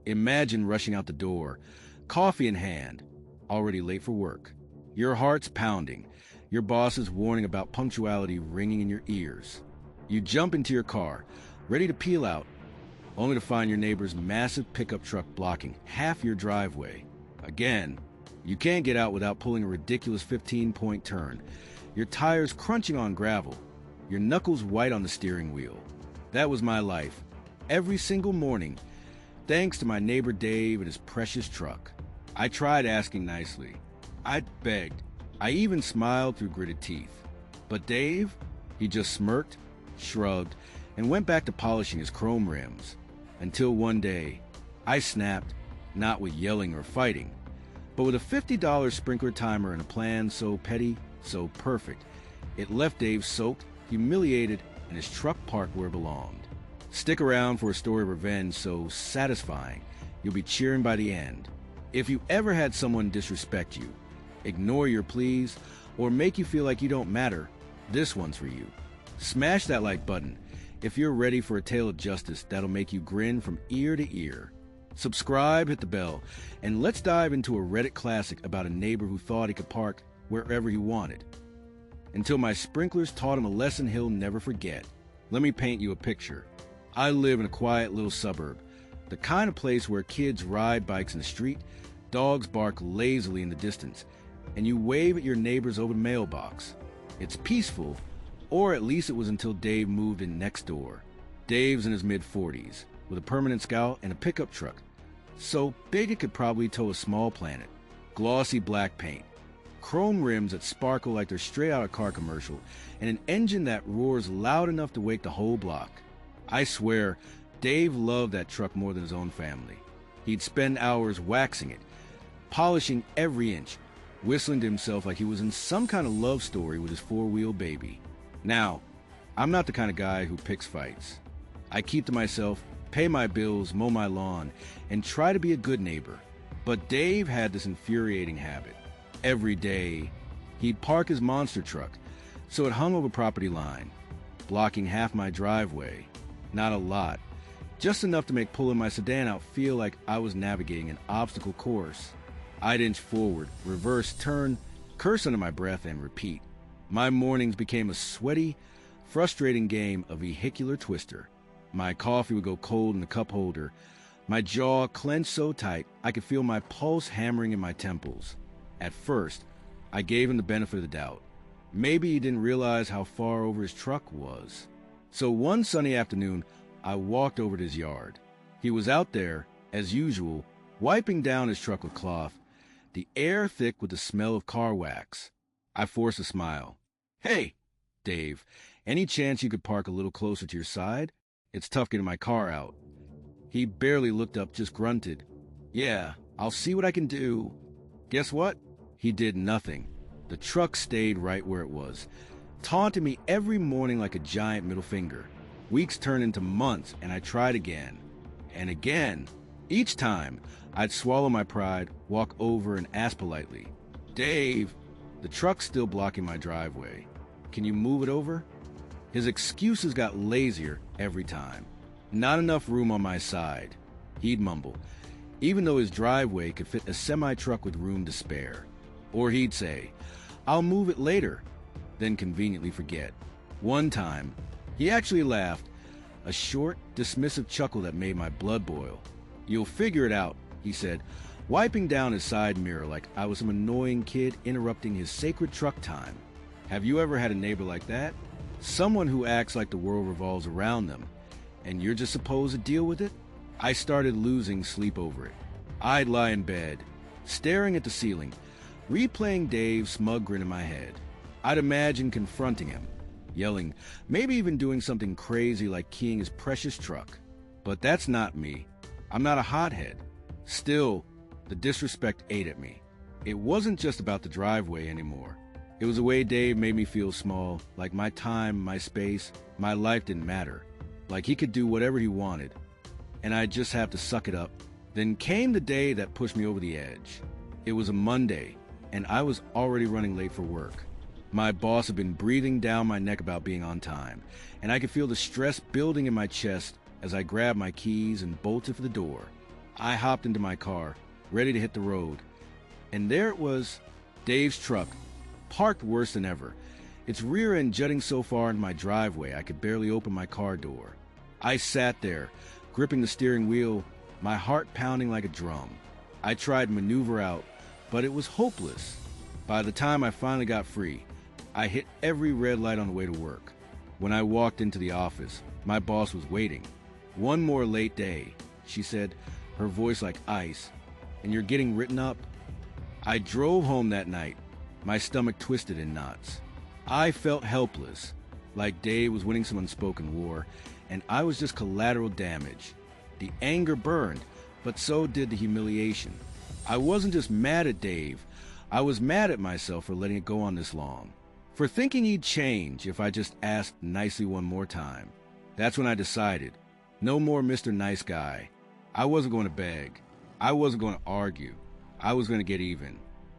Imagine rushing out the door, coffee in hand, already late for work. Your heart's pounding, your boss's warning about punctuality ringing in your ears. You jump into your car, ready to peel out, only to find your neighbor's massive pickup truck blocking half your driveway. Again, you can't get out without pulling a ridiculous 15-point turn, your tires crunching on gravel, your knuckles white on the steering wheel. That was my life, every single morning, thanks to my neighbor Dave and his precious truck. I tried asking nicely. I begged. I even smiled through gritted teeth. But Dave, he just smirked, shrugged, and went back to polishing his chrome rims. Until one day, I snapped, not with yelling or fighting, but with a $50 sprinkler timer and a plan so petty, so perfect, it left Dave soaked, humiliated, and his truck parked where it belonged. Stick around for a story of revenge so satisfying, you'll be cheering by the end. If you ever had someone disrespect you, ignore your pleas, or make you feel like you don't matter, this one's for you. Smash that like button if you're ready for a tale of justice that'll make you grin from ear to ear. Subscribe, hit the bell, and let's dive into a Reddit classic about a neighbor who thought he could park wherever he wanted. Until my sprinklers taught him a lesson he'll never forget. Let me paint you a picture. I live in a quiet little suburb, the kind of place where kids ride bikes in the street, dogs bark lazily in the distance, and you wave at your neighbor's open mailbox. It's peaceful, or at least it was until Dave moved in next door. Dave's in his mid-40s, with a permanent scout and a pickup truck, so big it could probably tow a small planet. Glossy black paint, chrome rims that sparkle like they're straight out of a car commercial, and an engine that roars loud enough to wake the whole block. I swear, Dave loved that truck more than his own family. He'd spend hours waxing it, polishing every inch, whistling to himself like he was in some kind of love story with his four-wheel baby. Now, I'm not the kind of guy who picks fights. I keep to myself, pay my bills, mow my lawn, and try to be a good neighbor. But Dave had this infuriating habit. Every day, he'd park his monster truck, so it hung over property line, blocking half my driveway. Not a lot, just enough to make pulling my sedan out feel like I was navigating an obstacle course. I'd inch forward, reverse, turn, curse under my breath, and repeat. My mornings became a sweaty, frustrating game of vehicular twister. My coffee would go cold in the cup holder, my jaw clenched so tight I could feel my pulse hammering in my temples. At first, I gave him the benefit of the doubt. Maybe he didn't realize how far over his truck was. So one sunny afternoon, I walked over to his yard. He was out there, as usual, wiping down his truck with cloth, the air thick with the smell of car wax. I forced a smile. "Hey, Dave, any chance you could park a little closer to your side? It's tough getting my car out." He barely looked up, just grunted. "Yeah, I'll see what I can do." Guess what? He did nothing. The truck stayed right where it was, taunting me every morning like a giant middle finger. Weeks turned into months, and I tried again. And again. Each time, I'd swallow my pride, walk over, and ask politely, "Dave, the truck's still blocking my driveway. Can you move it over?" His excuses got lazier every time. "Not enough room on my side," he'd mumble, even though his driveway could fit a semi-truck with room to spare. Or he'd say, "I'll move it later," then conveniently forget. One time, he actually laughed, a short, dismissive chuckle that made my blood boil. "You'll figure it out," he said, wiping down his side mirror like I was some annoying kid interrupting his sacred truck time. Have you ever had a neighbor like that? Someone who acts like the world revolves around them, and you're just supposed to deal with it? I started losing sleep over it. I'd lie in bed, staring at the ceiling, replaying Dave's smug grin in my head. I'd imagine confronting him, yelling, maybe even doing something crazy like keying his precious truck. But that's not me. I'm not a hothead. Still, the disrespect ate at me. It wasn't just about the driveway anymore. It was the way Dave made me feel small, like my time, my space, my life didn't matter. Like he could do whatever he wanted, and I'd just have to suck it up. Then came the day that pushed me over the edge. It was a Monday, and I was already running late for work. My boss had been breathing down my neck about being on time, and I could feel the stress building in my chest as I grabbed my keys and bolted for the door. I hopped into my car, ready to hit the road. And there it was, Dave's truck, parked worse than ever. Its rear end jutting so far into my driveway I could barely open my car door. I sat there, gripping the steering wheel, my heart pounding like a drum. I tried to maneuver out, but it was hopeless. By the time I finally got free, I hit every red light on the way to work. When I walked into the office, my boss was waiting. "One more late day," she said, her voice like ice. "And you're getting written up?" I drove home that night, my stomach twisted in knots. I felt helpless, like Dave was winning some unspoken war, and I was just collateral damage. The anger burned, but so did the humiliation. I wasn't just mad at Dave, I was mad at myself for letting it go on this long, for thinking he'd change if I just asked nicely one more time. That's when I decided, no more Mr. Nice Guy. I wasn't going to beg. I wasn't going to argue. I was going to get even.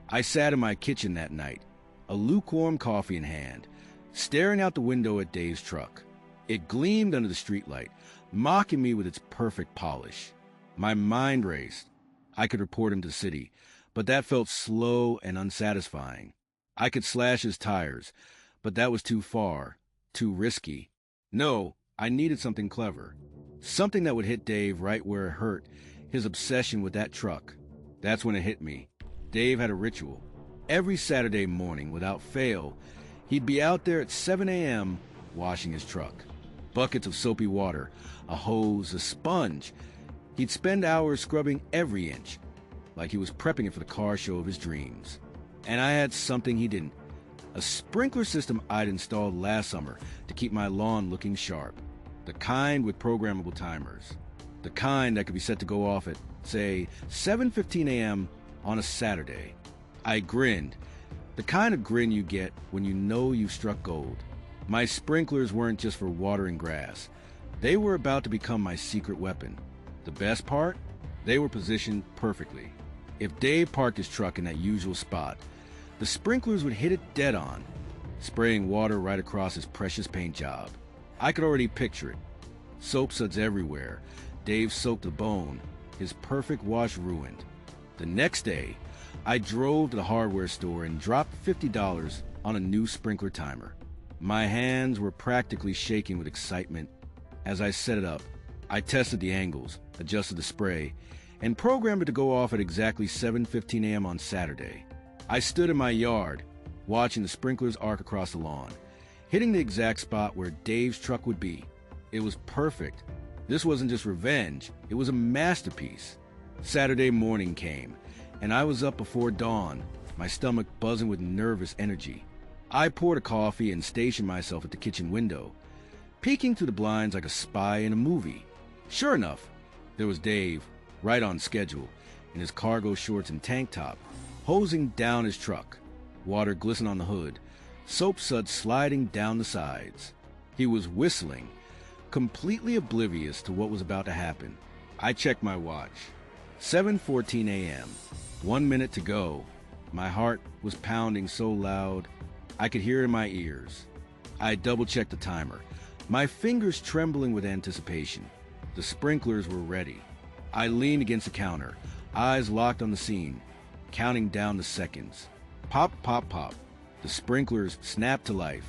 I sat in my kitchen that night, a lukewarm coffee in hand, staring out the window at Dave's truck. It gleamed under the streetlight, mocking me with its perfect polish. My mind raced. I could report him to the city, but that felt slow and unsatisfying. I could slash his tires, but that was too far, too risky. No, I needed something clever. Something that would hit Dave right where it hurt, his obsession with that truck. That's when it hit me. Dave had a ritual. Every Saturday morning, without fail, he'd be out there at 7 a.m. washing his truck. Buckets of soapy water, a hose, a sponge. He'd spend hours scrubbing every inch, like he was prepping it for the car show of his dreams. And I had something he didn't. A sprinkler system I'd installed last summer to keep my lawn looking sharp. The kind with programmable timers. The kind that could be set to go off at, say, 7:15 a.m. on a Saturday. I grinned. The kind of grin you get when you know you've struck gold. My sprinklers weren't just for watering grass. They were about to become my secret weapon. The best part? They were positioned perfectly. If Dave parked his truck in that usual spot, the sprinklers would hit it dead on, spraying water right across his precious paint job. I could already picture it. Soap suds everywhere. Dave soaked the bone, his perfect wash ruined. The next day, I drove to the hardware store and dropped $50 on a new sprinkler timer. My hands were practically shaking with excitement. As I set it up, I tested the angles, adjusted the spray, and programmed it to go off at exactly 7:15 a.m. on Saturday. I stood in my yard, watching the sprinklers arc across the lawn, hitting the exact spot where Dave's truck would be. It was perfect. This wasn't just revenge, it was a masterpiece. Saturday morning came, and I was up before dawn, my stomach buzzing with nervous energy. I poured a coffee and stationed myself at the kitchen window, peeking through the blinds like a spy in a movie. Sure enough, there was Dave, right on schedule, in his cargo shorts and tank top, hosing down his truck. Water glistened on the hood, soap suds sliding down the sides. He was whistling, completely oblivious to what was about to happen. I checked my watch. 7:14 a.m. 1 minute to go. My heart was pounding so loud, I could hear it in my ears. I double-checked the timer, my fingers trembling with anticipation. The sprinklers were ready. I leaned against the counter, eyes locked on the scene, counting down the seconds. Pop, pop, pop. The sprinklers snapped to life.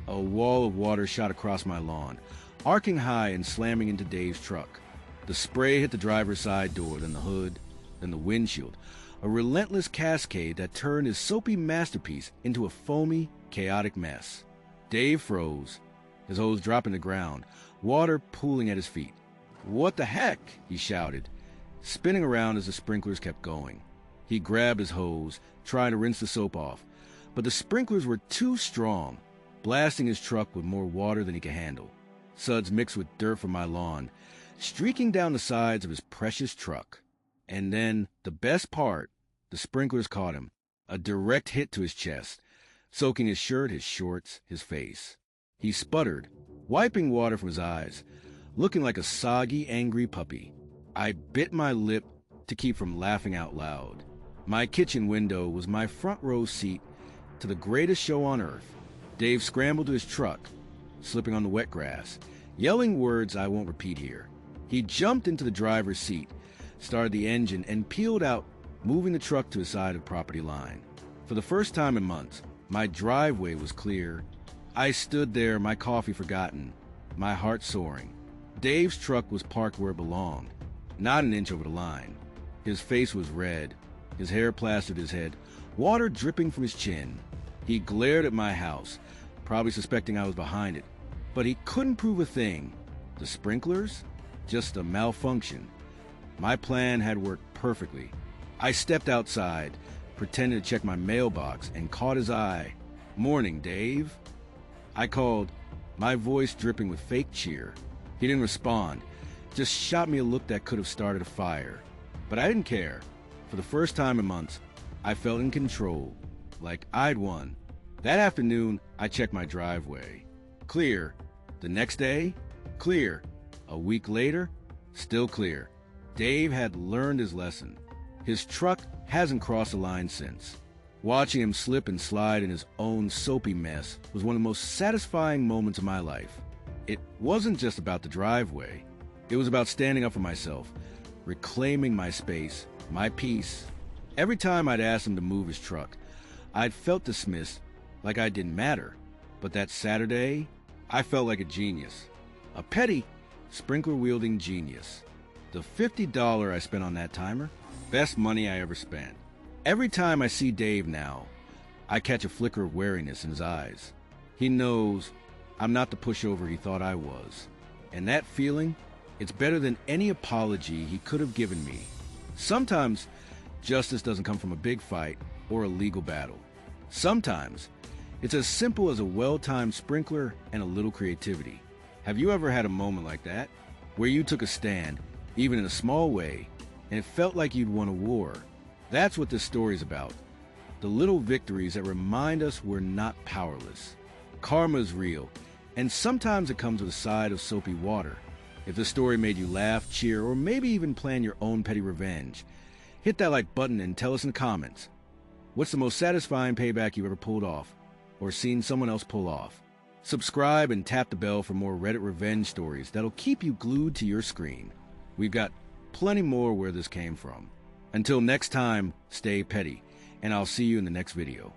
A wall of water shot across my lawn, arcing high and slamming into Dave's truck. The spray hit the driver's side door, then the hood, then the windshield, a relentless cascade that turned his soapy masterpiece into a foamy, chaotic mess. Dave froze, his hose dropping to the ground, water pooling at his feet. "What the heck?" he shouted, spinning around as the sprinklers kept going. He grabbed his hose, trying to rinse the soap off, but the sprinklers were too strong, blasting his truck with more water than he could handle. Suds mixed with dirt from my lawn, streaking down the sides of his precious truck. And then, the best part, the sprinklers caught him, a direct hit to his chest, soaking his shirt, his shorts, his face. He sputtered, wiping water from his eyes, looking like a soggy, angry puppy. I bit my lip to keep from laughing out loud. My kitchen window was my front row seat to the greatest show on earth. Dave scrambled to his truck, slipping on the wet grass, yelling words I won't repeat here. He jumped into the driver's seat, started the engine, and peeled out, moving the truck to the side of the property line. For the first time in months, my driveway was clear. I stood there, my coffee forgotten, my heart soaring. Dave's truck was parked where it belonged, not an inch over the line. His face was red, his hair plastered his head, water dripping from his chin. He glared at my house, probably suspecting I was behind it, but he couldn't prove a thing. The sprinklers? Just a malfunction. My plan had worked perfectly. I stepped outside, pretended to check my mailbox, and caught his eye. "Morning, Dave." I called, my voice dripping with fake cheer. He didn't respond, just shot me a look that could have started a fire. But I didn't care. For the first time in months, I felt in control, like I'd won. That afternoon, I checked my driveway. Clear. The next day, clear. A week later, still clear. Dave had learned his lesson. His truck hasn't crossed the line since. Watching him slip and slide in his own soapy mess was one of the most satisfying moments of my life. It wasn't just about the driveway. It was about standing up for myself, reclaiming my space, my peace. Every time I'd asked him to move his truck, I'd felt dismissed, like I didn't matter. But that Saturday, I felt like a genius. A petty, sprinkler-wielding genius. The $50 I spent on that timer, best money I ever spent. Every time I see Dave now, I catch a flicker of wariness in his eyes. He knows I'm not the pushover he thought I was. And that feeling, it's better than any apology he could have given me. Sometimes, justice doesn't come from a big fight or a legal battle. Sometimes, it's as simple as a well-timed sprinkler and a little creativity. Have you ever had a moment like that, where you took a stand, even in a small way, and it felt like you'd won a war? That's what this story's about. The little victories that remind us we're not powerless. Karma is real, and sometimes it comes with a side of soapy water. If the story made you laugh, cheer, or maybe even plan your own petty revenge, hit that like button and tell us in the comments. What's the most satisfying payback you've ever pulled off, or seen someone else pull off? Subscribe and tap the bell for more Reddit revenge stories that'll keep you glued to your screen. We've got plenty more where this came from. Until next time, stay petty, and I'll see you in the next video.